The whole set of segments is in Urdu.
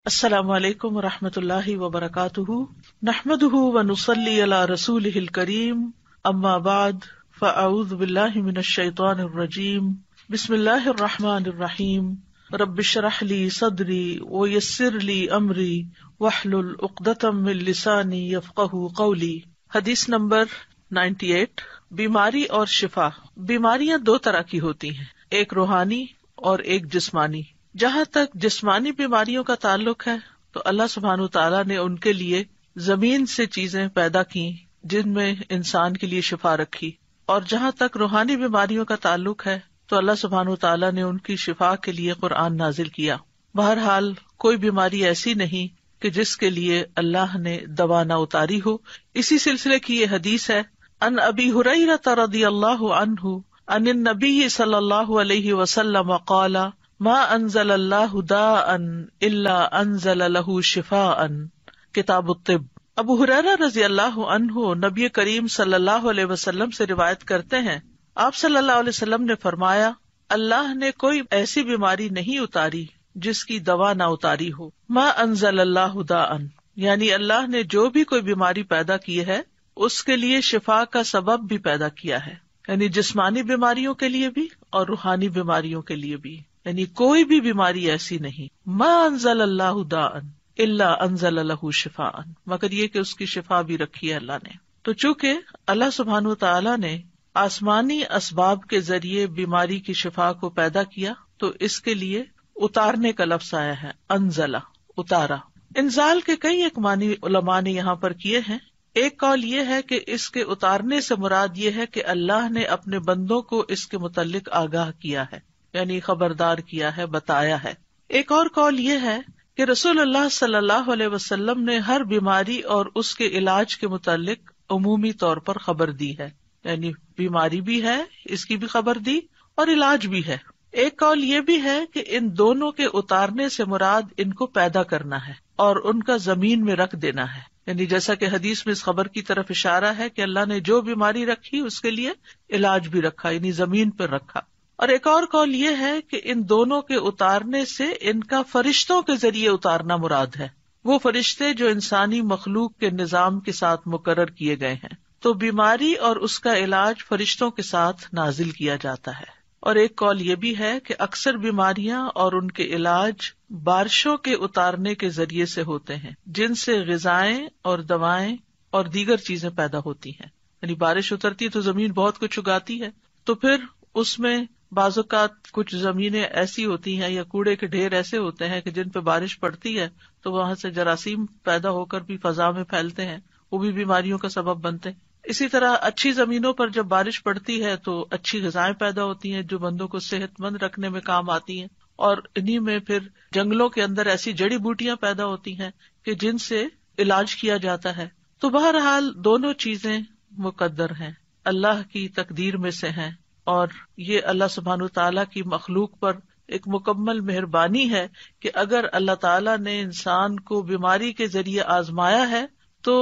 السلام علیکم ورحمۃ اللہ وبرکاتہ، نحمده ونصلی علی رسولہ الکریم، اما بعد فاعوذ باللہ من الشیطان الرجیم، بسم اللہ الرحمن الرحیم، رب اشرح لی صدری ویسر لی امری واحلل عقدۃ من لسانی یفقہوا قولی۔ حدیث نمبر 98، بیماری اور شفا۔ بیماریاں دو طرح کی ہوتی ہیں، ایک روحانی اور ایک جسمانی۔ جہاں تک جسمانی بیماریوں کا تعلق ہے تو اللہ سبحانہ وتعالیٰ نے ان کے لیے زمین سے چیزیں پیدا کی جن میں انسان کے لیے شفا رکھی، اور جہاں تک روحانی بیماریوں کا تعلق ہے تو اللہ سبحانہ وتعالیٰ نے ان کی شفا کے لیے قرآن نازل کیا۔ بہرحال کوئی بیماری ایسی نہیں کہ جس کے لیے اللہ نے دوا نہ اتاری ہو۔ اسی سلسلے کی یہ حدیث ہے، ان ابی ہریرہ رضی اللہ عنہ عن النبی صلی اللہ علیہ وسلم قال ما انزل اللہ داء الا انزل له شفاء، کتاب الطب۔ ابو ہریرہ رضی اللہ عنہ نبی کریم صلی اللہ علیہ وسلم سے روایت کرتے ہیں، آپ صلی اللہ علیہ وسلم نے فرمایا، اللہ نے کوئی ایسی بیماری نہیں اتاری جس کی دوا نہ اتاری ہو۔ ما انزل اللہ داء، یعنی اللہ نے جو بھی کوئی بیماری پیدا کی ہے اس کے لیے شفا کا سبب بھی پیدا کیا ہے، یعنی جسمانی بیماریوں کے لیے بھی اور روحانی بیماریوں کے لیے بھی، یعنی کوئی بھی بیماری ایسی نہیں۔ ما انزل اللہ داء الا انزل له شفاء، مگر یہ کہ اس کی شفا بھی رکھی ہے اللہ نے۔ تو چونکہ اللہ سبحانہ وتعالیٰ نے آسمانی اسباب کے ذریعے بیماری کی شفا کو پیدا کیا تو اس کے لیے اتارنے کا لفظ آیا ہے، انزلہ، اتارا۔ انزال کے کئی ایک معنی علماء نے یہاں پر کیے ہیں۔ ایک قول یہ ہے کہ اس کے اتارنے سے مراد یہ ہے کہ اللہ نے اپنے بندوں کو اس کے متعلق آگاہ کیا ہے، یعنی خبردار کیا ہے، بتایا ہے۔ ایک اور قول یہ ہے کہ رسول اللہ صلی اللہ علیہ وسلم نے ہر بیماری اور اس کے علاج کے متعلق عمومی طور پر خبر دی ہے، یعنی بیماری بھی ہے، اس کی بھی خبر دی، اور علاج بھی ہے۔ ایک قول یہ بھی ہے کہ ان دونوں کے اتارنے سے مراد ان کو پیدا کرنا ہے اور ان کا زمین میں رکھ دینا ہے، یعنی جیسا کہ حدیث میں اس خبر کی طرف اشارہ ہے کہ اللہ نے جو بیماری رکھی اس کے لیے علاج بھی رکھا، یعنی زمین پر رکھا۔ اور ایک اور قول یہ ہے کہ ان دونوں کے اتارنے سے ان کا فرشتوں کے ذریعے اتارنا مراد ہے، وہ فرشتے جو انسانی مخلوق کے نظام کے ساتھ مقرر کیے گئے ہیں۔ تو بیماری اور اس کا علاج فرشتوں کے ساتھ نازل کیا جاتا ہے۔ اور ایک قول یہ بھی ہے کہ اکثر بیماریاں اور ان کے علاج بارشوں کے اتارنے کے ذریعے سے ہوتے ہیں، جن سے غذائیں اور دوائیں اور دیگر چیزیں پیدا ہوتی ہیں۔ یعنی بارش اترتی ہے تو زمین بہت کچھ اگاتی ہے، تو پھر اس میں بعض اوقات کچھ زمینیں ایسی ہوتی ہیں یا کوڑے کے ڈھیر ایسے ہوتے ہیں کہ جن پہ بارش پڑتی ہے تو وہاں سے جراثیم پیدا ہو کر بھی فضا میں پھیلتے ہیں، وہ بھی بیماریوں کا سبب بنتے ہیں۔ اسی طرح اچھی زمینوں پر جب بارش پڑتی ہے تو اچھی غذائیں پیدا ہوتی ہیں جو بندوں کو صحت مند رکھنے میں کام آتی ہیں، اور انہی میں پھر جنگلوں کے اندر ایسی جڑی بوٹیاں پیدا ہوتی ہیں کہ جن سے علاج کیا جاتا ہے۔ تو بہرحال دونوں چیزیں مقدر ہیں، اللہ کی تقدیر میں سے ہیں، اور یہ اللہ سبحانہ تعالیٰ کی مخلوق پر ایک مکمل مہربانی ہے کہ اگر اللہ تعالیٰ نے انسان کو بیماری کے ذریعے آزمایا ہے تو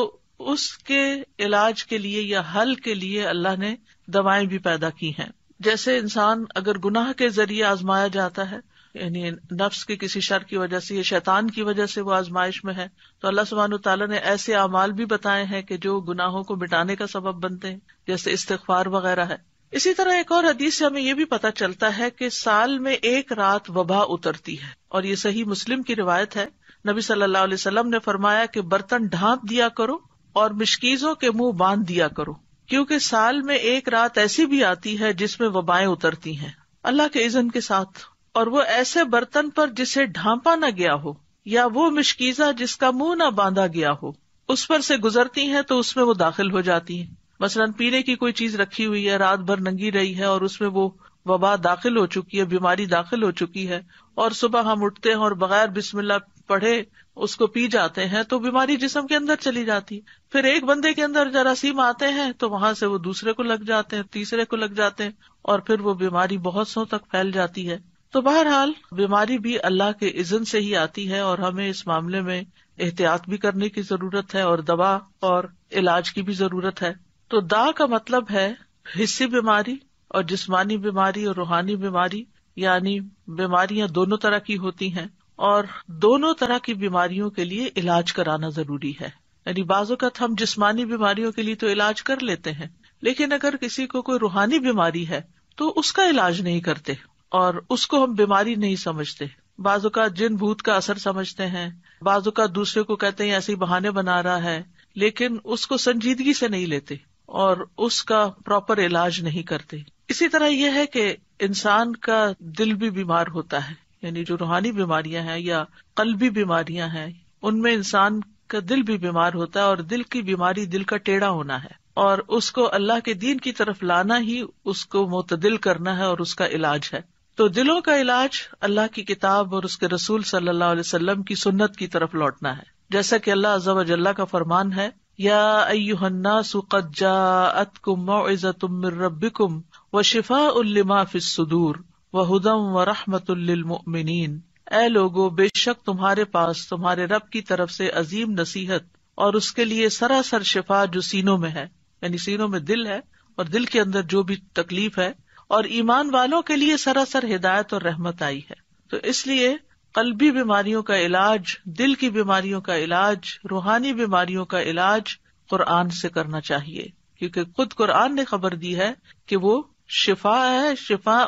اس کے علاج کے لیے یا حل کے لیے اللہ نے دوائیں بھی پیدا کی ہیں۔ جیسے انسان اگر گناہ کے ذریعے آزمایا جاتا ہے، یعنی نفس کے کسی شر کی وجہ سے یا شیطان کی وجہ سے وہ آزمائش میں ہے، تو اللہ سبحانہ تعالیٰ نے ایسے اعمال بھی بتائے ہیں کہ جو گناہوں کو مٹانے کا سبب بنتے ہیں، جیسے استغفار وغیرہ ہے۔ اسی طرح ایک اور حدیث سے ہمیں یہ بھی پتہ چلتا ہے کہ سال میں ایک رات وبا اترتی ہے، اور یہ صحیح مسلم کی روایت ہے۔ نبی صلی اللہ علیہ وسلم نے فرمایا کہ برتن ڈھانپ دیا کرو اور مشکیزوں کے منہ باندھ دیا کرو، کیونکہ سال میں ایک رات ایسی بھی آتی ہے جس میں وبائیں اترتی ہیں اللہ کے اذن کے ساتھ، اور وہ ایسے برتن پر جسے ڈھانپا نہ گیا ہو یا وہ مشکیزہ جس کا منہ نہ باندھا گیا ہو اس پر سے گزرتی ہیں تو اس میں وہ داخل ہو جاتی ہیں۔ مثلاً پینے کی کوئی چیز رکھی ہوئی ہے، رات بھر ننگی رہی ہے اور اس میں وہ وبا داخل ہو چکی ہے، بیماری داخل ہو چکی ہے، اور صبح ہم اٹھتے ہیں اور بغیر بسم اللہ پڑھے اس کو پی جاتے ہیں تو بیماری جسم کے اندر چلی جاتی۔ پھر ایک بندے کے اندر جراثیم آتے ہیں تو وہاں سے وہ دوسرے کو لگ جاتے ہیں، تیسرے کو لگ جاتے ہیں، اور پھر وہ بیماری بہت سو تک پھیل جاتی ہے۔ تو بہرحال بیماری بھی اللہ کے اذن سے ہی آتی ہے، اور ہمیں اس معاملے میں احتیاط بھی کرنے کی ضرورت ہے، اور دوا اور علاج کی بھی ضرورت ہے۔ تو دا کا مطلب ہے حسی بیماری، اور جسمانی بیماری اور روحانی بیماری، یعنی بیماریاں دونوں طرح کی ہوتی ہیں، اور دونوں طرح کی بیماریوں کے لیے علاج کرانا ضروری ہے. یعنی بعض اوقات ہم جسمانی بیماریوں کے لیے تو علاج کر لیتے ہیں، لیکن اگر کسی کو کوئی روحانی بیماری ہے تو اس کا علاج نہیں کرتے اور اس کو ہم بیماری نہیں سمجھتے. بعض اوقات جن بھوت کا اثر سمجھتے ہیں، بعض اوقات دوسرے کو کہتے ہیں ایسے ہی بہانے بنا رہا ہے، لیکن اس کو سنجیدگی سے نہیں لیتے اور اس کا پراپر علاج نہیں کرتے. اسی طرح یہ ہے کہ انسان کا دل بھی بیمار ہوتا ہے، یعنی جو روحانی بیماریاں ہیں یا قلبی بیماریاں ہیں ان میں انسان کا دل بھی بیمار ہوتا ہے، اور دل کی بیماری دل کا ٹیڑھا ہونا ہے، اور اس کو اللہ کے دین کی طرف لانا ہی اس کو معتدل کرنا ہے اور اس کا علاج ہے. تو دلوں کا علاج اللہ کی کتاب اور اس کے رسول صلی اللہ علیہ وسلم کی سنت کی طرف لوٹنا ہے، جیسا کہ اللہ عز و جل کا فرمان ہے، یا ایھا الناس قد جاءتکم موعظۃ من ربکم وشفاء لما فی الصدور وہدی ورحمۃ للمؤمنین. اے لوگو، بے شک تمہارے پاس تمہارے رب کی طرف سے عظیم نصیحت اور اس کے لیے سراسر شفا جو سینوں میں ہے، یعنی سینوں میں دل ہے اور دل کے اندر جو بھی تکلیف ہے، اور ایمان والوں کے لیے سراسر ہدایت اور رحمت آئی ہے. تو اس لیے قلبی بیماریوں کا علاج، دل کی بیماریوں کا علاج، روحانی بیماریوں کا علاج قرآن سے کرنا چاہیے، کیونکہ خود قرآن نے خبر دی ہے کہ وہ شفا ہے، شفاء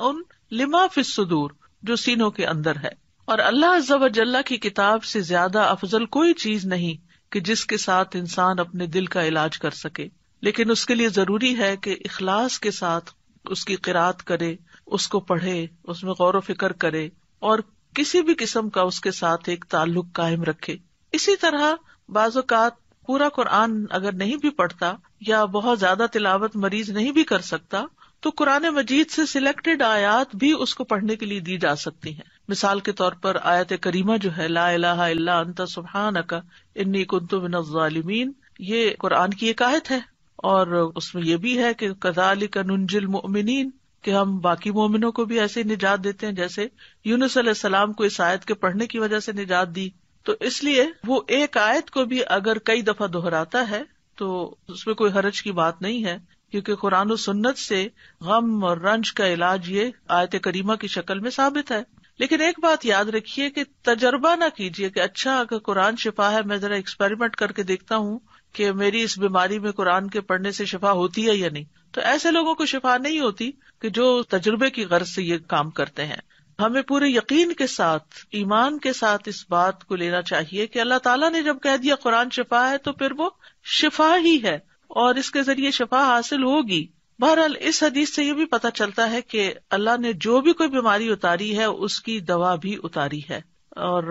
لما فی الصدور، جو سینوں کے اندر ہے. اور اللہ عز و جل کی کتاب سے زیادہ افضل کوئی چیز نہیں کہ جس کے ساتھ انسان اپنے دل کا علاج کر سکے، لیکن اس کے لیے ضروری ہے کہ اخلاص کے ساتھ اس کی قرأت کرے، اس کو پڑھے، اس میں غور و فکر کرے اور کسی بھی قسم کا اس کے ساتھ ایک تعلق قائم رکھے. اسی طرح بعض اوقات پورا قرآن اگر نہیں بھی پڑھتا یا بہت زیادہ تلاوت مریض نہیں بھی کر سکتا تو قرآن مجید سے سلیکٹڈ آیات بھی اس کو پڑھنے کے لیے دی جا سکتی ہیں. مثال کے طور پر آیت کریمہ جو ہے لا الہ الا انت سبحانک انی کنت من الظالمین، یہ قرآن کی ایک آیت ہے، اور اس میں یہ بھی ہے کہ کذالک ننجی المؤمنین، کہ ہم باقی مومنوں کو بھی ایسے نجات دیتے ہیں جیسے یونس علیہ السلام کو اس آیت کے پڑھنے کی وجہ سے نجات دی. تو اس لیے وہ ایک آیت کو بھی اگر کئی دفعہ دہراتا ہے تو اس میں کوئی حرج کی بات نہیں ہے، کیونکہ قرآن و سنت سے غم اور رنج کا علاج یہ آیت کریمہ کی شکل میں ثابت ہے. لیکن ایک بات یاد رکھیے کہ تجربہ نہ کیجیے کہ اچھا اگر قرآن شفا ہے، میں ذرا ایکسپیریمنٹ کر کے دیکھتا ہوں کہ میری اس بیماری میں قرآن کے پڑھنے سے شفا ہوتی ہے یا نہیں. تو ایسے لوگوں کو شفا نہیں ہوتی کہ جو تجربے کی غرض سے یہ کام کرتے ہیں. ہمیں پورے یقین کے ساتھ، ایمان کے ساتھ اس بات کو لینا چاہیے کہ اللہ تعالیٰ نے جب کہہ دیا قرآن شفا ہے تو پھر وہ شفا ہی ہے اور اس کے ذریعے شفا حاصل ہوگی. بہرحال اس حدیث سے یہ بھی پتہ چلتا ہے کہ اللہ نے جو بھی کوئی بیماری اتاری ہے اس کی دوا بھی اتاری ہے، اور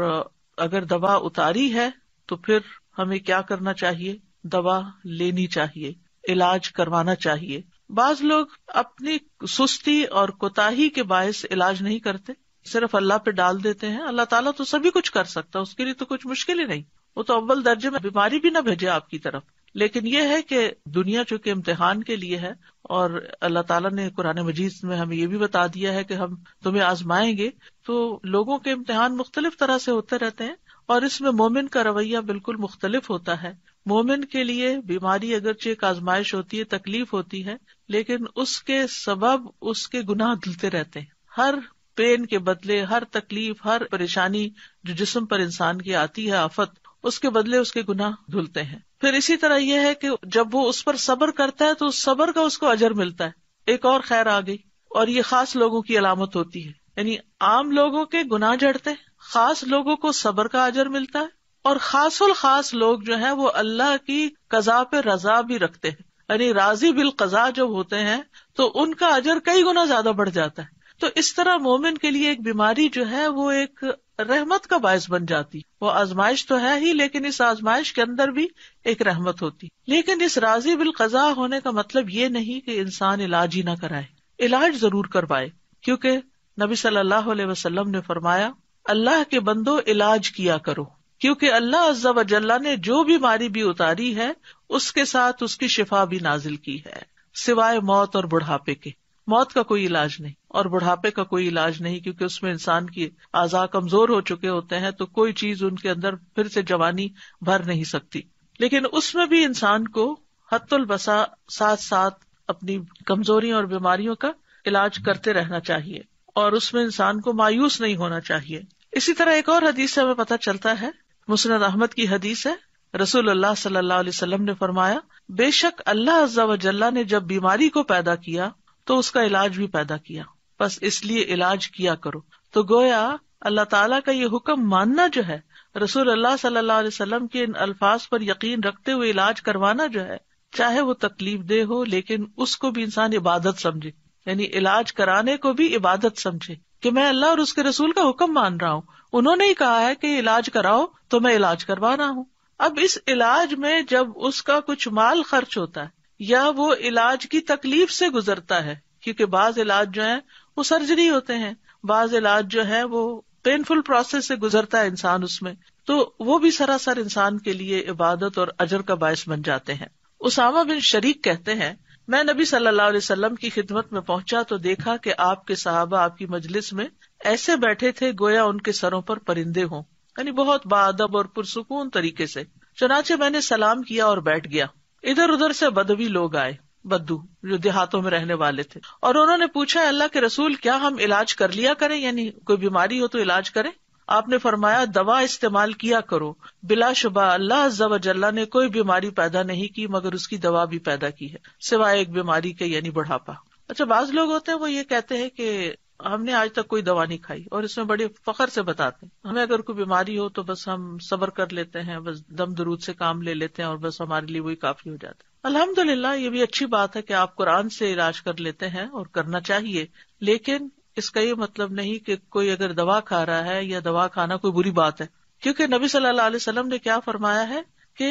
اگر دوا اتاری ہے تو پھر ہمیں کیا کرنا چاہیے؟ دوا لینی چاہیے، علاج کروانا چاہیے. بعض لوگ اپنی سستی اور کوتاہی کے باعث علاج نہیں کرتے، صرف اللہ پہ ڈال دیتے ہیں. اللہ تعالیٰ تو سبھی کچھ کر سکتا ہے، اس کے لیے تو کچھ مشکل ہی نہیں، وہ تو اول درجے میں بیماری بھی نہ بھیجے آپ کی طرف. لیکن یہ ہے کہ دنیا چونکہ امتحان کے لیے ہے، اور اللہ تعالیٰ نے قرآن مجید میں ہمیں یہ بھی بتا دیا ہے کہ ہم تمہیں آزمائیں گے. تو لوگوں کے امتحان مختلف طرح سے ہوتے رہتے ہیں، اور اس میں مومن کا رویہ بالکل مختلف ہوتا ہے. مومن کے لیے بیماری اگرچہ ایک آزمائش ہوتی ہے، تکلیف ہوتی ہے، لیکن اس کے سبب اس کے گناہ دھلتے رہتے ہیں. ہر پین کے بدلے، ہر تکلیف، ہر پریشانی جو جسم پر انسان کی آتی ہے، آفت، اس کے بدلے اس کے گناہ دھلتے ہیں. پھر اسی طرح یہ ہے کہ جب وہ اس پر صبر کرتا ہے تو اس صبر کا اس کو اجر ملتا ہے. ایک اور خیر آ گئی، اور یہ خاص لوگوں کی علامت ہوتی ہے. یعنی عام لوگوں کے گناہ جھڑتے ہیں، خاص لوگوں کو صبر کا اجر ملتا ہے، اور خاص الخاص لوگ جو ہیں وہ اللہ کی قضا پہ رضا بھی رکھتے ہیں. یعنی راضی بالقضا جب ہوتے ہیں تو ان کا اجر کئی گنا زیادہ بڑھ جاتا ہے. تو اس طرح مومن کے لیے ایک بیماری جو ہے وہ ایک رحمت کا باعث بن جاتی. وہ آزمائش تو ہے ہی، لیکن اس آزمائش کے اندر بھی ایک رحمت ہوتی. لیکن اس راضی بالقضا ہونے کا مطلب یہ نہیں کہ انسان علاج ہی نہ کرائے، علاج ضرور کروائے، کیونکہ نبی صلی اللہ علیہ وسلم نے فرمایا اللہ کے بندو علاج کیا کرو، کیونکہ اللہ عز و جل نے جو بیماری بھی اتاری ہے اس کے ساتھ اس کی شفا بھی نازل کی ہے، سوائے موت اور بڑھاپے کے. موت کا کوئی علاج نہیں اور بڑھاپے کا کوئی علاج نہیں، کیونکہ اس میں انسان کی اعضاء کمزور ہو چکے ہوتے ہیں، تو کوئی چیز ان کے اندر پھر سے جوانی بھر نہیں سکتی. لیکن اس میں بھی انسان کو حت البسا ساتھ ساتھ اپنی کمزوریوں اور بیماریوں کا علاج کرتے رہنا چاہیے، اور اس میں انسان کو مایوس نہیں ہونا چاہیے. اسی طرح ایک اور حدیث سے ہمیں پتہ چلتا ہے، مسند احمد کی حدیث ہے، رسول اللہ صلی اللہ علیہ وسلم نے فرمایا، بے شک اللہ عز و جل نے جب بیماری کو پیدا کیا تو اس کا علاج بھی پیدا کیا، بس اس لیے علاج کیا کرو۔ تو گویا اللہ تعالیٰ کا یہ حکم ماننا جو ہے، رسول اللہ صلی اللہ علیہ وسلم کے ان الفاظ پر یقین رکھتے ہوئے علاج کروانا جو ہے، چاہے وہ تکلیف دہ ہو لیکن اس کو بھی انسان عبادت سمجھے، یعنی علاج کرانے کو بھی عبادت سمجھے کہ میں اللہ اور اس کے رسول کا حکم مان رہا ہوں، انہوں نے ہی کہا ہے کہ علاج کراؤ تو میں علاج کروا رہا ہوں۔ اب اس علاج میں جب اس کا کچھ مال خرچ ہوتا ہے یا وہ علاج کی تکلیف سے گزرتا ہے، کیونکہ بعض علاج جو ہیں وہ سرجری ہوتے ہیں، بعض علاج جو ہے وہ پینفل پروسیس سے گزرتا ہے انسان اس میں، تو وہ بھی سراسر انسان کے لیے عبادت اور اجر کا باعث بن جاتے ہیں۔ اسامہ بن شریک کہتے ہیں، میں نبی صلی اللہ علیہ وسلم کی خدمت میں پہنچا تو دیکھا کہ آپ کے صحابہ آپ کی مجلس میں ایسے بیٹھے تھے گویا ان کے سروں پر پرندے ہوں، یعنی بہت باادب اور پرسکون طریقے سے۔ چنانچہ میں نے سلام کیا اور بیٹھ گیا۔ ادھر ادھر سے بدوی لوگ آئے، بدو جو دیہاتوں میں رہنے والے تھے، اور انہوں نے پوچھا، اللہ کے رسول کیا ہم علاج کر لیا کریں، یعنی کوئی بیماری ہو تو علاج کریں؟ آپ نے فرمایا، دوا استعمال کیا کرو، بلا شبہ اللہ عز و جل نے کوئی بیماری پیدا نہیں کی مگر اس کی دوا بھی پیدا کی ہے، سوائے ایک بیماری کے، یعنی بڑھاپا۔ اچھا، بعض لوگ ہوتے ہیں وہ یہ کہتے ہیں کہ ہم نے آج تک کوئی دوا نہیں کھائی، اور اس میں بڑے فخر سے بتاتے ہیں ہمیں اگر کوئی بیماری ہو تو بس ہم صبر کر لیتے ہیں، بس دم درود سے کام لے لیتے ہیں اور بس ہمارے لیے وہی کافی ہو جاتا ہے۔ الحمدللہ یہ بھی اچھی بات ہے کہ آپ قرآن سے علاج کر لیتے ہیں اور کرنا چاہیے، لیکن اس کا یہ مطلب نہیں کہ کوئی اگر دوا کھا رہا ہے یا دوا کھانا کوئی بری بات ہے، کیونکہ نبی صلی اللہ علیہ وسلم نے کیا فرمایا ہے کہ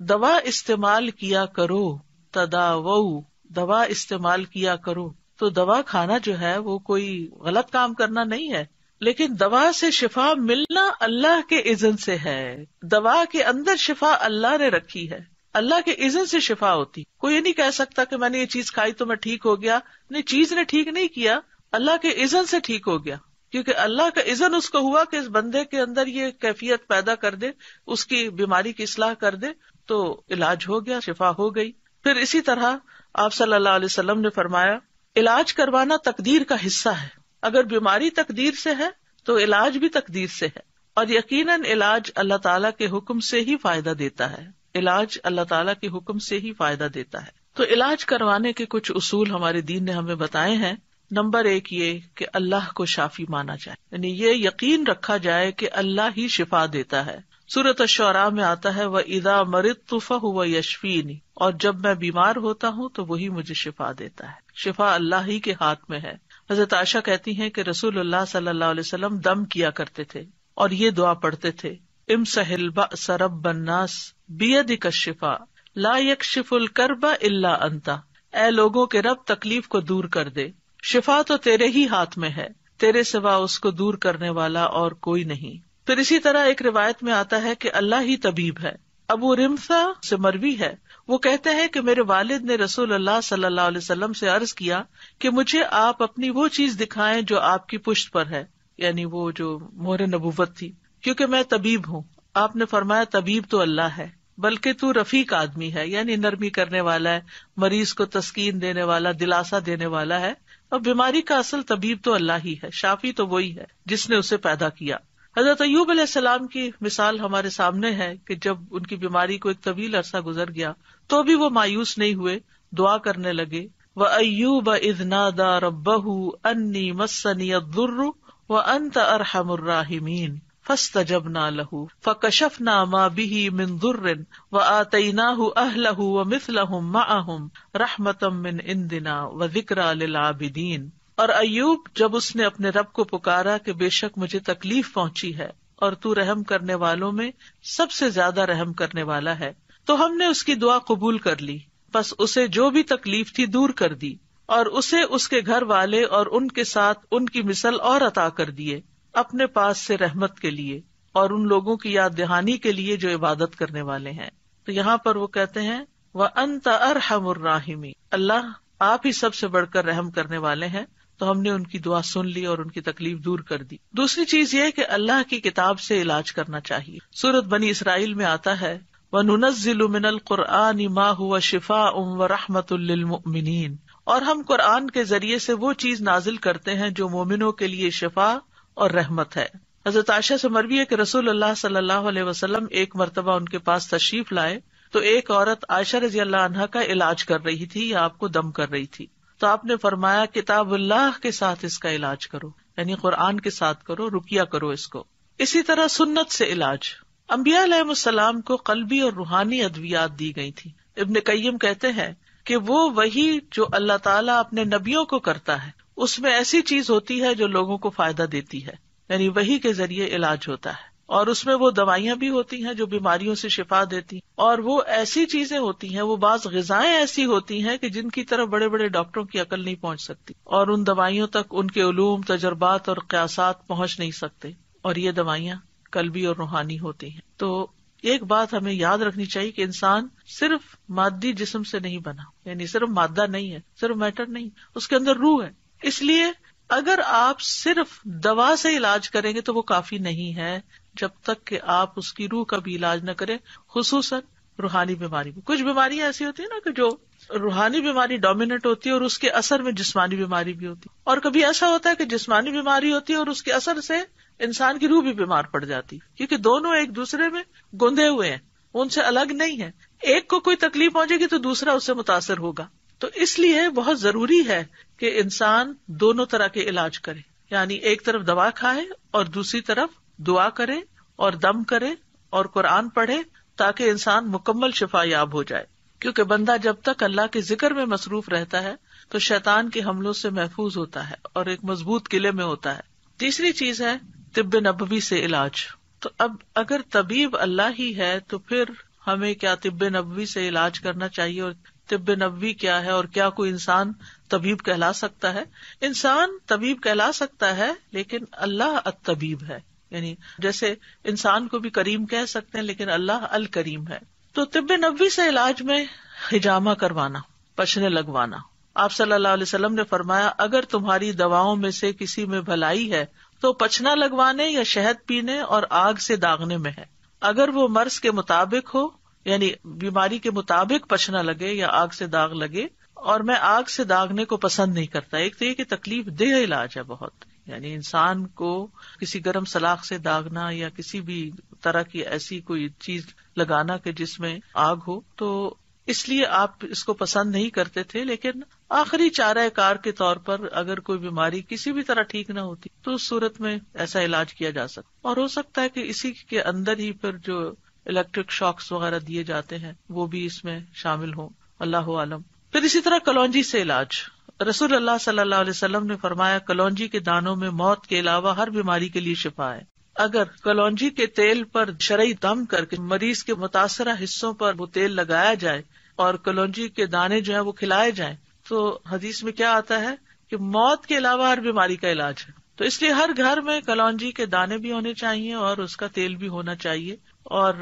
دوا استعمال کیا کرو، تداوؤ، دوا استعمال کیا کرو۔ تو دوا کھانا جو ہے وہ کوئی غلط کام کرنا نہیں ہے، لیکن دوا سے شفا ملنا اللہ کے اذن سے ہے، دوا کے اندر شفا اللہ نے رکھی ہے، اللہ کے اذن سے شفا ہوتی۔ کوئی یہ نہیں کہہ سکتا کہ میں نے یہ چیز کھائی تو میں ٹھیک ہو گیا، نہیں، چیز نے ٹھیک نہیں کیا، اللہ کے اذن سے ٹھیک ہو گیا، کیونکہ اللہ کا اذن اس کو ہوا کہ اس بندے کے اندر یہ کیفیت پیدا کر دے، اس کی بیماری کی اصلاح کر دے، تو علاج ہو گیا، شفا ہو گئی۔ پھر اسی طرح آپ صلی اللہ علیہ وسلم نے فرمایا، علاج کروانا تقدیر کا حصہ ہے، اگر بیماری تقدیر سے ہے تو علاج بھی تقدیر سے ہے، اور یقیناً علاج اللہ تعالیٰ کے حکم سے ہی فائدہ دیتا ہے، علاج اللہ تعالیٰ کے حکم سے ہی فائدہ دیتا ہے۔ تو علاج کروانے کے کچھ اصول ہمارے دین نے ہمیں بتائے ہیں۔ نمبر 1 یہ کہ اللہ کو شافی مانا جائے، یعنی یہ یقین رکھا جائے کہ اللہ ہی شفا دیتا ہے۔ سورۃ الشعراء میں آتا ہے، وَإِذَا مَرِضْتُ فَهُوَ يَشْفِينِ، اور جب میں بیمار ہوتا ہوں تو وہی مجھے شفا دیتا ہے، شفا اللہ ہی کے ہاتھ میں ہے۔ حضرت عائشہ کہتی ہیں کہ رسول اللہ صلی اللہ علیہ وسلم دم کیا کرتے تھے اور یہ دعا پڑھتے تھے، امسح البأس رب الناس بیدک الشفاء لا یکشف الکرب الا انت، اے لوگوں کے رب تکلیف کو دور کر دے، شفا تو تیرے ہی ہاتھ میں ہے، تیرے سوا اس کو دور کرنے والا اور کوئی نہیں۔ پھر اسی طرح ایک روایت میں آتا ہے کہ اللہ ہی طبیب ہے۔ ابو رمثا سے مروی ہے، وہ کہتے ہیں کہ میرے والد نے رسول اللہ صلی اللہ علیہ وسلم سے عرض کیا کہ مجھے آپ اپنی وہ چیز دکھائیں جو آپ کی پشت پر ہے، یعنی وہ جو مہر نبوت تھی، کیونکہ میں طبیب ہوں۔ آپ نے فرمایا، طبیب تو اللہ ہے، بلکہ تو رفیق آدمی ہے، یعنی نرمی کرنے والا ہے، مریض کو تسکین دینے والا، دلاسا دینے والا ہے، اور بیماری کا اصل طبیب تو اللہ ہی ہے، شافی تو وہی ہے جس نے اسے پیدا کیا۔ حضرت ایوب علیہ السلام کی مثال ہمارے سامنے ہے کہ جب ان کی بیماری کو ایک طویل عرصہ گزر گیا تو بھی وہ مایوس نہیں ہوئے، دعا کرنے لگے، وَأَيُّوبَ إِذْ نَادَى رَبَّهُ أَنِّي مَسَّنِيَ الضُّرُّ وَأَنْتَ أَرْحَمُ الرَّاحِمِينَ فَاسْتَجَبْنَا لَهُ فَكَشَفْنَا مَا بِهِ مِنْ ضُرٍّ وَآتَيْنَاهُ أَهْلَهُ وَمِثْلَهُمْ مَعَهُمْ رَحْمَةً مِنْ عِنْدِنَا وَذِكْرَىٰ لِلْعَابِدِينَ۔ اور ایوب جب اس نے اپنے رب کو پکارا کہ بے شک مجھے تکلیف پہنچی ہے اور تو رحم کرنے والوں میں سب سے زیادہ رحم کرنے والا ہے، تو ہم نے اس کی دعا قبول کر لی، پس اسے جو بھی تکلیف تھی دور کر دی، اور اسے اس کے گھر والے اور ان کے ساتھ ان کی مثل اور عطا کر دیے، اپنے پاس سے رحمت کے لیے اور ان لوگوں کی یاد دہانی کے لیے جو عبادت کرنے والے ہیں۔ تو یہاں پر وہ کہتے ہیں وَأَنْتَ أَرْحَمُ الرَّاحِمِينَ، اللہ آپ ہی سب سے بڑھ کر رحم کرنے والے ہیں۔ تو ہم نے ان کی دعا سن لی اور ان کی تکلیف دور کر دی۔ دوسری چیز یہ کہ اللہ کی کتاب سے علاج کرنا چاہیے۔ سورۃ بنی اسرائیل میں آتا ہے، وَنُنَزِّلُ مِنَ الْقُرْآنِ مَا هُوَ شِفَاءٌ وَرَحْمَةٌ لِّلْمُؤْمِنِينَ، اور ہم قرآن کے ذریعے سے وہ چیز نازل کرتے ہیں جو مومنوں کے لیے شفا اور رحمت ہے۔ حضرت عائشہ سے مروی ہے کہ رسول اللہ صلی اللہ علیہ وسلم ایک مرتبہ ان کے پاس تشریف لائے تو ایک عورت عائشہ رضی اللہ عنہا کا علاج کر رہی تھی یا آپ کو دم کر رہی تھی، تو آپ نے فرمایا کتاب اللہ کے ساتھ اس کا علاج کرو، یعنی قرآن کے ساتھ کرو، رقیہ کرو اس کو۔ اسی طرح سنت سے علاج، انبیاء علیہ السلام کو قلبی اور روحانی ادویات دی گئی تھی۔ ابن قیم کہتے ہیں کہ وہ وہی جو اللہ تعالیٰ اپنے نبیوں کو کرتا ہے اس میں ایسی چیز ہوتی ہے جو لوگوں کو فائدہ دیتی ہے، یعنی وہی کے ذریعے علاج ہوتا ہے، اور اس میں وہ دوائیاں بھی ہوتی ہیں جو بیماریوں سے شفا دیتی ہیں، اور وہ ایسی چیزیں ہوتی ہیں، وہ بعض غذائیں ایسی ہوتی ہیں کہ جن کی طرف بڑے بڑے ڈاکٹروں کی عقل نہیں پہنچ سکتی، اور ان دوائیوں تک ان کے علوم، تجربات اور قیاسات پہنچ نہیں سکتے، اور یہ دوائیاں قلبی اور روحانی ہوتی ہیں۔ تو ایک بات ہمیں یاد رکھنی چاہیے کہ انسان صرف مادی جسم سے نہیں بنا، یعنی صرف مادہ نہیں ہے، صرف میٹر نہیں، اس کے اندر روح ہے۔ اس لیے اگر آپ صرف دوا سے علاج کریں گے تو وہ کافی نہیں ہے، جب تک کہ آپ اس کی روح کا بھی علاج نہ کریں، خصوصاً روحانی بیماری میں۔ کچھ بیماریاں ایسی ہوتی ہیں نا کہ جو روحانی بیماری ڈومیننٹ ہوتی ہے اور اس کے اثر میں جسمانی بیماری بھی ہوتی ہے، اور کبھی ایسا ہوتا ہے کہ جسمانی بیماری ہوتی ہے اور اس کے اثر سے انسان کی روح بھی بیمار پڑ جاتی، کیونکہ دونوں ایک دوسرے میں گندے ہوئے ہیں، ان سے الگ نہیں ہے۔ ایک کو کوئی تکلیف پہنچے گی تو دوسرا اس سے متاثر ہوگا۔ تو اس لیے بہت ضروری ہے کہ انسان دونوں طرح کے علاج کرے، یعنی ایک طرف دوا کھائے اور دوسری طرف دعا کرے اور دم کرے اور قرآن پڑھے، تاکہ انسان مکمل شفا یاب ہو جائے۔ کیونکہ بندہ جب تک اللہ کے ذکر میں مصروف رہتا ہے تو شیطان کے حملوں سے محفوظ ہوتا ہے اور ایک مضبوط قلعے میں ہوتا ہے۔ تیسری چیز ہے طب نبوی سے علاج۔ تو اب اگر طبیب اللہ ہی ہے تو پھر ہمیں کیا طب نبوی سے علاج کرنا چاہیے، اور طب نبوی کیا ہے، اور کیا کوئی انسان طبیب کہلا سکتا ہے؟ انسان طبیب کہلا سکتا ہے، لیکن اللہ الطبیب ہے، یعنی جیسے انسان کو بھی کریم کہہ سکتے ہیں لیکن اللہ الکریم ہے۔ تو طب نبوی سے علاج میں حجامہ کروانا، پچھنے لگوانا۔ آپ صلی اللہ علیہ وسلم نے فرمایا اگر تمہاری دواؤں میں سے کسی میں بھلائی ہے تو پچھنا لگوانے یا شہد پینے اور آگ سے داغنے میں ہے، اگر وہ مرض کے مطابق ہو، یعنی بیماری کے مطابق پچھنا لگے یا آگ سے داغ لگے۔ اور میں آگ سے داغنے کو پسند نہیں کرتا۔ ایک تو یہ کہ تکلیف دہ علاج ہے بہت، یعنی انسان کو کسی گرم سلاخ سے داغنا یا کسی بھی طرح کی ایسی کوئی چیز لگانا کہ جس میں آگ ہو، تو اس لیے آپ اس کو پسند نہیں کرتے تھے۔ لیکن آخری چارہ کار کے طور پر اگر کوئی بیماری کسی بھی طرح ٹھیک نہ ہوتی تو اس صورت میں ایسا علاج کیا جا سکتا، اور ہو سکتا ہے کہ اسی کے اندر ہی پھر جو الیکٹرک شاکس وغیرہ دیے جاتے ہیں وہ بھی اس میں شامل ہوں، اللہ عالم۔ پھر اسی طرح کلونجی سے علاج، رسول اللہ صلی اللہ علیہ وسلم نے فرمایا کلونجی کے دانوں میں موت کے علاوہ ہر بیماری کے لیے شفا ہے۔ اگر کلونجی کے تیل پر شرعی دم کر کے مریض کے متاثرہ حصوں پر وہ تیل لگایا جائے اور کلونجی کے دانے جو ہیں وہ کھلائے جائیں تو حدیث میں کیا آتا ہے کہ موت کے علاوہ ہر بیماری کا علاج ہے۔ تو اس لیے ہر گھر میں کلونجی کے دانے بھی ہونے چاہیے اور اس کا تیل بھی ہونا چاہیے۔ اور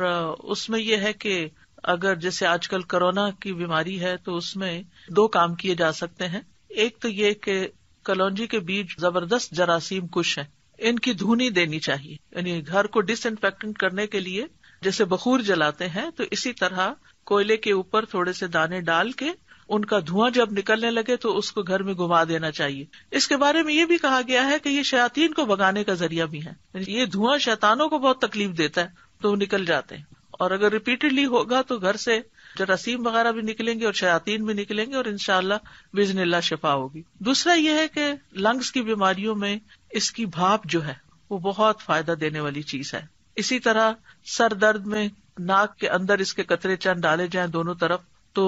اس میں یہ ہے کہ اگر جیسے آج کل کورونا کی بیماری ہے تو اس میں 2 کام کیے جا سکتے ہیں۔ ایک تو یہ کہ کلونجی کے بیج زبردست جراثیم کش ہیں، ان کی دھونی دینی چاہیے، یعنی گھر کو ڈس انفیکٹنٹ کرنے کے لیے جیسے بخور جلاتے ہیں تو اسی طرح کوئلے کے اوپر تھوڑے سے دانے ڈال کے ان کا دھواں جب نکلنے لگے تو اس کو گھر میں گھما دینا چاہیے۔ اس کے بارے میں یہ بھی کہا گیا ہے کہ یہ شیاطین کو بھگانے کا ذریعہ بھی ہے، یہ دھواں شیطانوں کو بہت تکلیف دیتا ہے تو وہ نکل جاتے ہیں، اور اگر ریپیٹڈلی ہوگا تو گھر سے جراثیم وغیرہ بھی نکلیں گے اور شیاطین بھی نکلیں گے اور انشاءاللہ باذن اللہ شفا ہوگی۔ دوسرا یہ ہے کہ لنگس کی بیماریوں میں اس کی بھاپ جو ہے وہ بہت فائدہ دینے والی چیز ہے۔ اسی طرح سر درد میں ناک کے اندر اس کے قطرے چند ڈالے جائیں دونوں طرف تو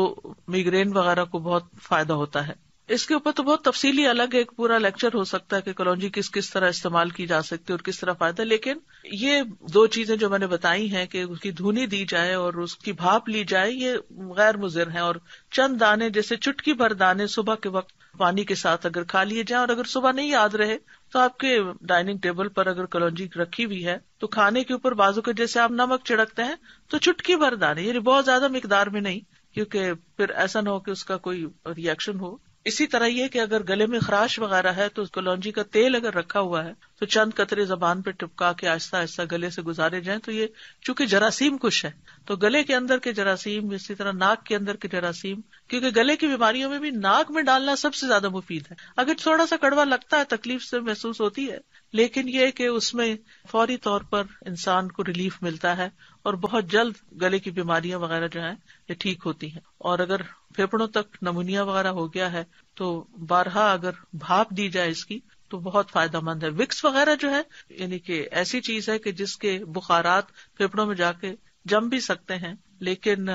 میگرین وغیرہ کو بہت فائدہ ہوتا ہے۔ اس کے اوپر تو بہت تفصیلی الگ ایک پورا لیکچر ہو سکتا ہے کہ کلونجی کس طرح استعمال کی جا سکتی ہے اور کس طرح فائدہ، لیکن یہ 2 چیزیں جو میں نے بتائی ہیں کہ اس کی دھونی دی جائے اور اس کی بھاپ لی جائے یہ غیر مضر ہیں، اور چند دانے جیسے چٹکی بھر دانے صبح کے وقت پانی کے ساتھ اگر کھا لیے جائیں، اور اگر صبح نہیں یاد رہے تو آپ کے ڈائننگ ٹیبل پر اگر کلونجی رکھی ہوئی ہے تو کھانے کے اوپر بازو کے جیسے آپ نمک چھڑکتے ہیں تو چٹکی بھر دانے، یعنی بہت زیادہ مقدار میں نہیں، کیونکہ پھر ایسا نہ ہو کہ اس کا کوئی ری ایکشن ہو۔ اسی طرح یہ کہ اگر گلے میں خراش وغیرہ ہے تو کلونجی کا تیل اگر رکھا ہوا ہے تو چند قطرے زبان پہ ٹپکا کے آہستہ آہستہ گلے سے گزارے جائیں تو یہ چونکہ جراثیم کش ہے تو گلے کے اندر کے جراثیم، اسی طرح ناک کے اندر کے جراثیم، کیونکہ گلے کی بیماریوں میں بھی ناک میں ڈالنا سب سے زیادہ مفید ہے. اگر تھوڑا سا کڑوا لگتا ہے، تکلیف سے محسوس ہوتی ہے، لیکن یہ کہ اس میں فوری طور پر انسان کو ریلیف ملتا ہے اور بہت جلد گلے کی بیماریاں وغیرہ جو ہیں یہ ٹھیک ہوتی ہیں. اور اگر پھیپڑوں تک نمونیا وغیرہ ہو گیا ہے تو بارہا اگر بھاپ دی جائے اس کی تو بہت فائدہ مند ہے. وکس وغیرہ جو ہے یعنی کہ ایسی چیز ہے کہ جس کے بخارات پھیپڑوں میں جا کے جم بھی سکتے ہیں، لیکن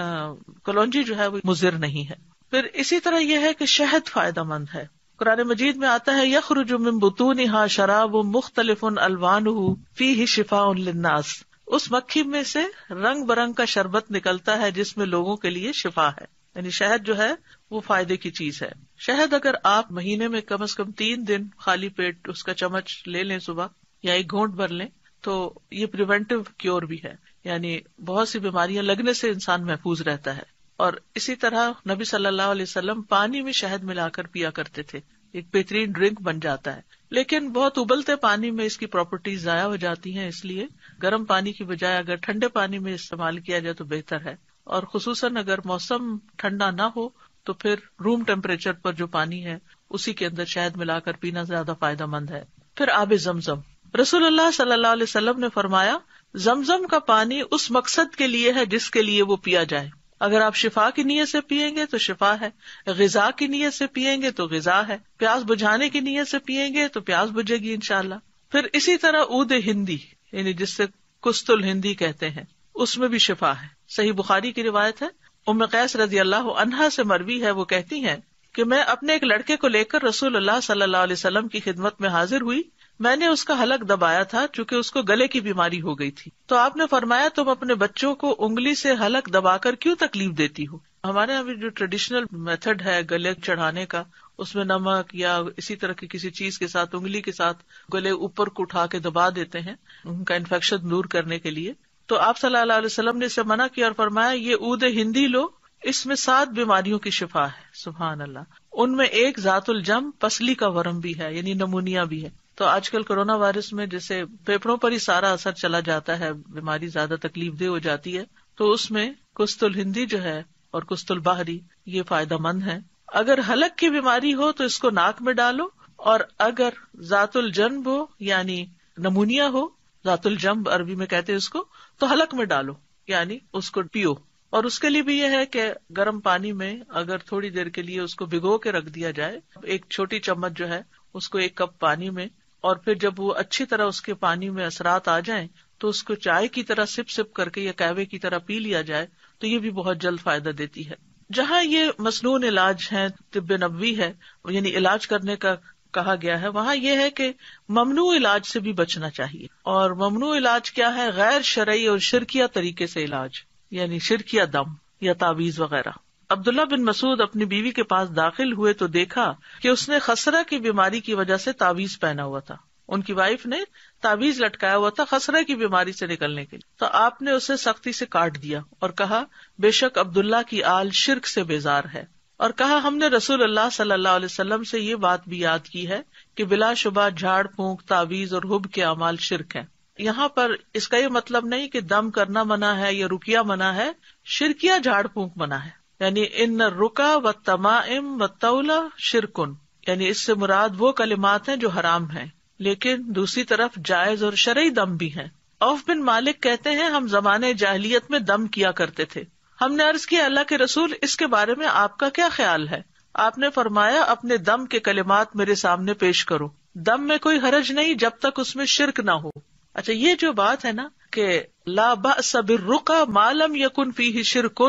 کلونجی جو ہے وہ مضر نہیں ہے. پھر اسی طرح یہ ہے کہ شہد فائدہ مند ہے. قرآن مجید میں آتا ہے یخرج من بطونها شراب مختلف الوانه فیہ شفاء للناس. اس مکھی میں سے رنگ برنگ کا شربت نکلتا ہے جس میں لوگوں کے لیے شفا ہے. یعنی شہد جو ہے وہ فائدے کی چیز ہے. شہد اگر آپ مہینے میں کم از کم 3 دن خالی پیٹ اس کا چمچ لے لیں صبح یا 1 گھونٹ بھر لیں تو یہ پریونٹیو کیور بھی ہے، یعنی بہت سی بیماریاں لگنے سے انسان محفوظ رہتا ہے. اور اسی طرح نبی صلی اللہ علیہ وسلم پانی میں شہد ملا کر پیا کرتے تھے، ایک بہترین ڈرنک بن جاتا ہے. لیکن بہت ابلتے پانی میں اس کی پراپرٹیز ضائع ہو جاتی ہیں، اس لیے گرم پانی کی بجائے اگر ٹھنڈے پانی میں استعمال کیا جائے تو بہتر ہے. اور خصوصاً اگر موسم ٹھنڈا نہ ہو تو پھر روم ٹیمپریچر پر جو پانی ہے اسی کے اندر شہد ملا کر پینا زیادہ فائدہ مند ہے. پھر آب زمزم، رسول اللہ صلی اللہ علیہ وسلم نے فرمایا زمزم کا پانی اس مقصد کے لیے ہے جس کے لیے وہ پیا جائے. اگر آپ شفا کی نیت سے پیئیں گے تو شفا ہے، غذا کی نیت سے پیئیں گے تو غذا ہے، پیاس بجھانے کی نیت سے پیئیں گے تو پیاس بجھے گی انشاءاللہ. پھر اسی طرح عود ہندی یعنی جس سے کست الہندی کہتے ہیں اس میں بھی شفا ہے. صحیح بخاری کی روایت ہے، ام قیس رضی اللہ عنہا سے مروی ہے، وہ کہتی ہیں کہ میں اپنے ایک لڑکے کو لے کر رسول اللہ صلی اللہ علیہ وسلم کی خدمت میں حاضر ہوئی. میں نے اس کا حلق دبایا تھا چونکہ اس کو گلے کی بیماری ہو گئی تھی. تو آپ نے فرمایا تم اپنے بچوں کو انگلی سے حلق دبا کر کیوں تکلیف دیتی ہو؟ ہمارے یہاں جو ٹریڈیشنل میتھڈ ہے گلے چڑھانے کا، اس میں نمک یا اسی طرح کی کسی چیز کے ساتھ انگلی کے ساتھ گلے اوپر کو اٹھا کے دبا دیتے ہیں ان کا انفیکشن دور کرنے کے لیے. تو آپ صلی اللہ علیہ وسلم نے اسے منع کیا اور فرمایا یہ عود ہندی لو، اس میں 7 بیماریوں کی شفا ہے. سبحان اللہ. ان میں ایک ذات الجم پسلی کا ورم بھی ہے یعنی نمونیا بھی ہے. تو آج کل کورونا وائرس میں جیسے پھیپڑوں پر ہی سارا اثر چلا جاتا ہے، بیماری زیادہ تکلیف دہ ہو جاتی ہے، تو اس میں کست الہندی جو ہے اور کست البحری یہ فائدہ مند ہے. اگر حلق کی بیماری ہو تو اس کو ناک میں ڈالو، اور اگر ذات الجنب ہو یعنی نمونیا ہو، ذات الجنب عربی میں کہتے ہیں اس کو، تو حلق میں ڈالو یعنی اس کو پیو. اور اس کے لیے بھی یہ ہے کہ گرم پانی میں اگر تھوڑی دیر کے لیے اس کو بھگو کے رکھ دیا جائے، 1 چھوٹی چمچ جو ہے اس کو 1 کپ پانی میں، اور پھر جب وہ اچھی طرح اس کے پانی میں اثرات آ جائیں تو اس کو چائے کی طرح سپ سپ کر کے یا قہوے کی طرح پی لیا جائے تو یہ بھی بہت جلد فائدہ دیتی ہے. جہاں یہ مسنون علاج ہے، طب نبوی ہے یعنی علاج کرنے کا کہا گیا ہے، وہاں یہ ہے کہ ممنوع علاج سے بھی بچنا چاہیے. اور ممنوع علاج کیا ہے؟ غیر شرعی اور شرکیہ طریقے سے علاج، یعنی شرکیہ دم یا تعویذ وغیرہ. عبداللہ بن مسعود اپنی بیوی کے پاس داخل ہوئے تو دیکھا کہ اس نے خسرہ کی بیماری کی وجہ سے تعویذ پہنا ہوا تھا. ان کی وائف نے تعویذ لٹکایا ہوا تھا خسرہ کی بیماری سے نکلنے کے لیے. تو آپ نے اسے سختی سے کاٹ دیا اور کہا بے شک عبداللہ کی آل شرک سے بیزار ہے. اور کہا ہم نے رسول اللہ صلی اللہ علیہ وسلم سے یہ بات بھی یاد کی ہے کہ بلا شبہ جھاڑ پھونک، تعویذ اور حب کے اعمال شرک ہیں. یہاں پر اس کا یہ مطلب نہیں کہ دم کرنا منع ہے یا رقیہ منع ہے، شرکیہ جھاڑ پھونک منع ہے. یعنی ان الرقا والتمائم والطولہ شرکن، یعنی اس سے مراد وہ کلمات ہیں جو حرام ہیں، لیکن دوسری طرف جائز اور شرعی دم بھی ہیں. عوف بن مالک کہتے ہیں ہم زمانے جاہلیت میں دم کیا کرتے تھے. ہم نے عرض کیا اللہ کے رسول اس کے بارے میں آپ کا کیا خیال ہے؟ آپ نے فرمایا اپنے دم کے کلمات میرے سامنے پیش کرو، دم میں کوئی حرج نہیں جب تک اس میں شرک نہ ہو. اچھا، یہ جو بات ہے نا کہ لا بأس بالرقى ما لم يكن فيه شرک،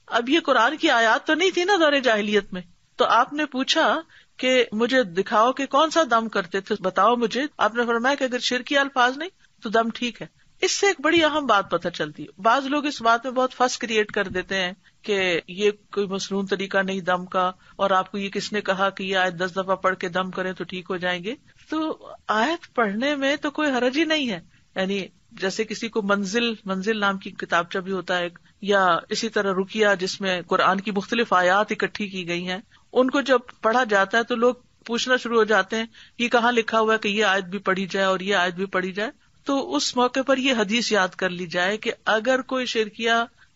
اب یہ قرآن کی آیات تو نہیں تھی نا دور جاہلیت میں. تو آپ نے پوچھا کہ مجھے دکھاؤ کہ کون سا دم کرتے تھے، بتاؤ مجھے. آپ نے فرمایا کہ اگر شرکی الفاظ نہیں تو دم ٹھیک ہے. اس سے ایک بڑی اہم بات پتہ چلتی ہے. بعض لوگ اس بات میں بہت فس کریٹ کر دیتے ہیں کہ یہ کوئی مسنون طریقہ نہیں دم کا، اور آپ کو یہ کس نے کہا کہ یہ آیت 10 دفعہ پڑھ کے دم کریں تو ٹھیک ہو جائیں گے. تو آیت پڑھنے میں تو کوئی حرج ہی نہیں ہے. یعنی جیسے کسی کو منزل نام کی کتابچہ بھی ہوتا ہے، یا اسی طرح رقیہ جس میں قرآن کی مختلف آیات اکٹھی کی گئی ہیں، ان کو جب پڑھا جاتا ہے تو لوگ پوچھنا شروع ہو جاتے ہیں یہ کہاں لکھا ہوا ہے کہ یہ آیت بھی پڑھی جائے اور یہ آیت بھی پڑھی جائے. تو اس موقع پر یہ حدیث یاد کر لی جائے کہ اگر کوئی شرکیہ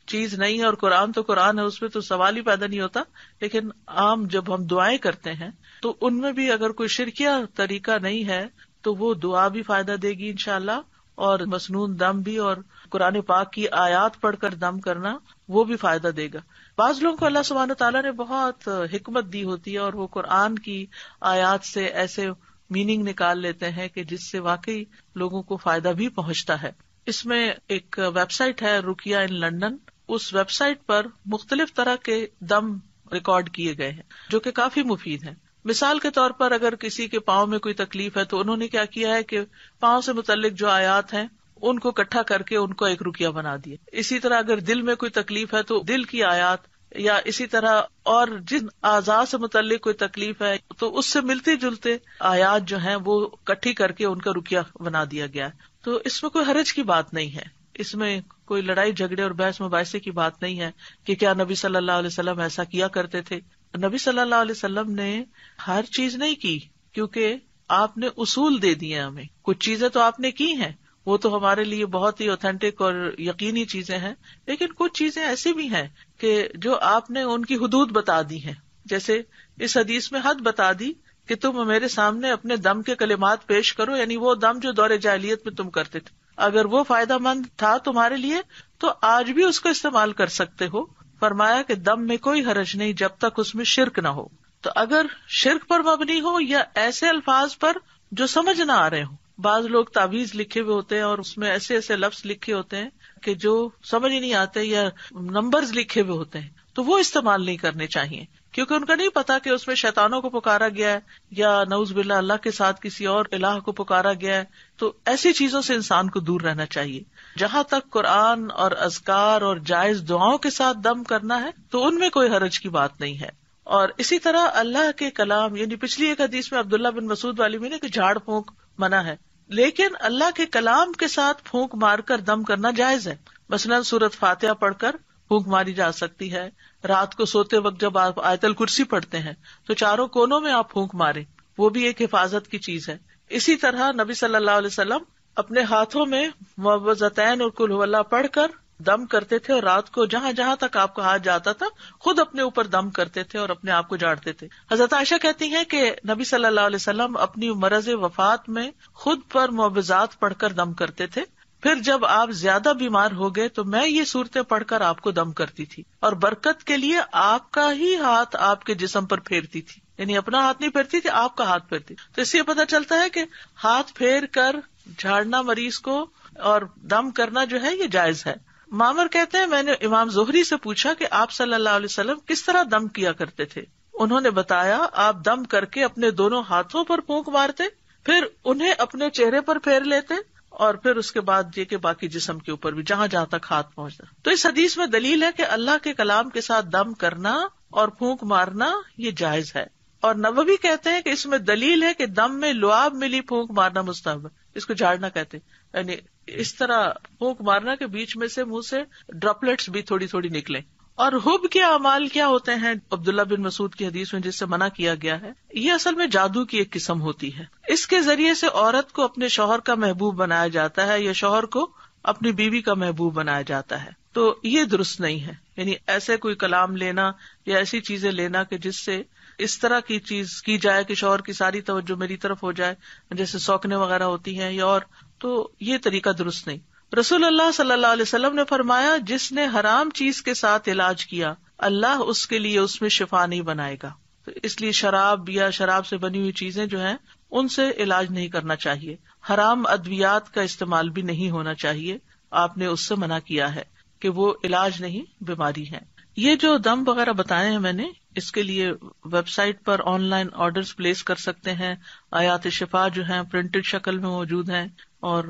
چیز نہیں ہے اور قرآن تو قرآن ہے، اس میں تو سوال ہی پیدا نہیں ہوتا، لیکن عام جب ہم دعائیں کرتے ہیں تو ان میں بھی اگر کوئی شرکیہ طریقہ نہیں ہے تو وہ دعا بھی فائدہ دے گی انشاءاللہ، اور مسنون دم بھی، اور قرآن پاک کی آیات پڑھ کر دم کرنا وہ بھی فائدہ دے گا. بعض لوگوں کو اللہ سبحانہ تعالیٰ نے بہت حکمت دی ہوتی ہے اور وہ قرآن کی آیات سے ایسے میننگ نکال لیتے ہیں کہ جس سے واقعی لوگوں کو فائدہ بھی پہنچتا ہے. اس میں ایک ویب سائٹ ہے رقیہ ان لنڈن، اس ویب سائٹ پر مختلف طرح کے دم ریکارڈ کیے گئے ہیں جو کہ کافی مفید ہیں. مثال کے طور پر اگر کسی کے پاؤں میں کوئی تکلیف ہے تو انہوں نے کیا کیا ہے کہ پاؤں سے متعلق جو آیات ہیں ان کو اکٹھا کر کے ان کو ایک رقیہ بنا دیا. اسی طرح اگر دل میں کوئی تکلیف ہے تو دل کی آیات، یا اسی طرح اور جن اعضاء سے متعلق کوئی تکلیف ہے تو اس سے ملتے جلتے آیات جو ہیں وہ اکٹھی کر کے ان کا رقیہ بنا دیا گیا ہے. تو اس میں کوئی حرج کی بات نہیں ہے، اس میں کوئی لڑائی جھگڑے اور بحث مباحثے کی بات نہیں ہے کہ کیا نبی صلی اللہ علیہ وسلم ایسا کیا کرتے تھے. نبی صلی اللہ علیہ وسلم نے ہر چیز نہیں کی، کیونکہ آپ نے اصول دے دیے ہمیں. کچھ چیزیں تو آپ نے کی ہیں، وہ تو ہمارے لیے بہت ہی اوتھینٹک اور یقینی چیزیں ہیں، لیکن کچھ چیزیں ایسی بھی ہیں کہ جو آپ نے ان کی حدود بتا دی ہیں. جیسے اس حدیث میں حد بتا دی کہ تم میرے سامنے اپنے دم کے کلمات پیش کرو، یعنی وہ دم جو دور جاہلیت میں تم کرتے تھے، اگر وہ فائدہ مند تھا تمہارے لیے تو آج بھی اس کو استعمال کر سکتے ہو. فرمایا کہ دم میں کوئی حرج نہیں جب تک اس میں شرک نہ ہو. تو اگر شرک پر مبنی ہو یا ایسے الفاظ پر جو سمجھ نہ آ رہے ہوں، بعض لوگ تعویذ لکھے ہوئے ہوتے ہیں اور اس میں ایسے ایسے لفظ لکھے ہوتے ہیں کہ جو سمجھ ہی نہیں آتے، یا نمبرز لکھے ہوئے ہوتے ہیں، تو وہ استعمال نہیں کرنے چاہیے، کیونکہ ان کا نہیں پتا کہ اس میں شیطانوں کو پکارا گیا ہے یا نعوذ باللہ اللہ کے ساتھ کسی اور الہ کو پکارا گیا ہے. تو ایسی چیزوں سے انسان کو دور رہنا چاہیے. جہاں تک قرآن اور اذکار اور جائز دعاؤں کے ساتھ دم کرنا ہے تو ان میں کوئی حرج کی بات نہیں ہے. اور اسی طرح اللہ کے کلام، یعنی پچھلی ایک حدیث میں عبداللہ بن مسعود والی میں نے کہ جھاڑ پھونک منع ہے، لیکن اللہ کے کلام کے ساتھ پھونک مار کر دم کرنا جائز ہے. مثلاً سورۃ فاتحہ پڑھ کر پھونک ماری جا سکتی ہے. رات کو سوتے وقت جب آپ آیت الکرسی پڑھتے ہیں تو چاروں کونوں میں آپ پھونک ماریں، وہ بھی ایک حفاظت کی چیز ہے. اسی طرح نبی صلی اللہ علیہ وسلم اپنے ہاتھوں میں معوذتین اور قل ھو اللہ پڑھ کر دم کرتے تھے، اور رات کو جہاں جہاں تک آپ کا ہاتھ جاتا تھا خود اپنے اوپر دم کرتے تھے اور اپنے آپ کو جھاڑتے تھے. حضرت عائشہ کہتی ہیں کہ نبی صلی اللہ علیہ وسلم اپنی مرض وفات میں خود پر معوذات پڑھ کر دم کرتے تھے. پھر جب آپ زیادہ بیمار ہو گئے تو میں یہ صورتیں پڑھ کر آپ کو دم کرتی تھی، اور برکت کے لیے آپ کا ہی ہاتھ آپ کے جسم پر پھیرتی تھی، یعنی اپنا ہاتھ نہیں پھیرتی تھی، آپ کا ہاتھ پھیرتی. تو اس سے پتہ چلتا ہے کہ ہاتھ پھیر کر جھاڑنا مریض کو اور دم کرنا جو ہے یہ جائز ہے. معمر کہتے ہیں میں نے امام زہری سے پوچھا کہ آپ صلی اللہ علیہ وسلم کس طرح دم کیا کرتے تھے. انہوں نے بتایا آپ دم کر کے اپنے دونوں ہاتھوں پر پھونک مارتے، پھر انہیں اپنے چہرے پر پھیر لیتے، اور پھر اس کے بعد یہ کہ باقی جسم کے اوپر بھی جہاں جہاں تک ہاتھ پہنچتا. تو اس حدیث میں دلیل ہے کہ اللہ کے کلام کے ساتھ دم کرنا اور پھونک مارنا یہ جائز ہے. اور نووی کہتے ہیں کہ اس میں دلیل ہے کہ دم میں لعاب ملی پھونک مارنا مستحب ہے، اس کو جھاڑنا کہتے ہیں، یعنی اس طرح پھونک مارنا کے بیچ میں سے منہ سے ڈراپلیٹس بھی تھوڑی تھوڑی نکلیں. اور حب کے اعمال کیا ہوتے ہیں عبداللہ بن مسعود کی حدیث میں جس سے منع کیا گیا ہے، یہ اصل میں جادو کی ایک قسم ہوتی ہے. اس کے ذریعے سے عورت کو اپنے شوہر کا محبوب بنایا جاتا ہے یا شوہر کو اپنی بیوی کا محبوب بنایا جاتا ہے. تو یہ درست نہیں ہے، یعنی ایسے کوئی کلام لینا یا ایسی چیزیں لینا کہ جس سے اس طرح کی چیز کی جائے کہ شوہر کی ساری توجہ میری طرف ہو جائے، جیسے سوکنے وغیرہ ہوتی ہیں یا اور، تو یہ طریقہ درست نہیں. رسول اللہ صلی اللہ علیہ وسلم نے فرمایا جس نے حرام چیز کے ساتھ علاج کیا اللہ اس کے لیے اس میں شفا نہیں بنائے گا. تو اس لیے شراب یا شراب سے بنی ہوئی چیزیں جو ہیں ان سے علاج نہیں کرنا چاہیے. حرام ادویات کا استعمال بھی نہیں ہونا چاہیے، آپ نے اس سے منع کیا ہے کہ وہ علاج نہیں بیماری ہے. یہ جو دم وغیرہ بتائے ہیں میں نے، اس کے لیے ویب سائٹ پر آن لائن آرڈرز پلیس کر سکتے ہیں. آیات شفا جو ہیں پرنٹڈ شکل میں موجود ہیں اور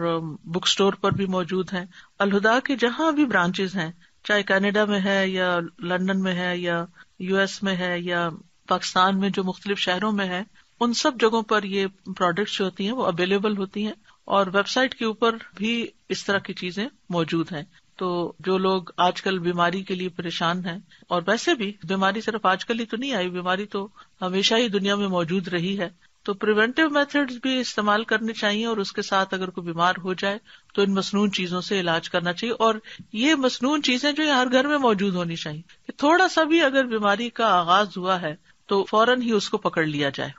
بک سٹور پر بھی موجود ہیں. الہدا کے جہاں بھی برانچز ہیں، چاہے کینیڈا میں ہے یا لندن میں ہے یا یو ایس میں ہے یا پاکستان میں جو مختلف شہروں میں ہے، ان سب جگہوں پر یہ پروڈکٹس جو ہوتی ہیں وہ اویلیبل ہوتی ہیں، اور ویب سائٹ کے اوپر بھی اس طرح کی چیزیں موجود ہیں. تو جو لوگ آج کل بیماری کے لیے پریشان ہیں، اور ویسے بھی بیماری صرف آج کل ہی تو نہیں آئی، بیماری تو ہمیشہ ہی دنیا میں موجود رہی ہے، تو پریونٹیو میتھڈز بھی استعمال کرنے چاہیے، اور اس کے ساتھ اگر کوئی بیمار ہو جائے تو ان مصنوعی چیزوں سے علاج کرنا چاہیے. اور یہ مصنوعی چیزیں جو ہر گھر میں موجود ہونی چاہیے، کہ تھوڑا سا بھی اگر بیماری کا آغاز ہوا ہے تو فوراً ہی اس کو پکڑ لیا جائے.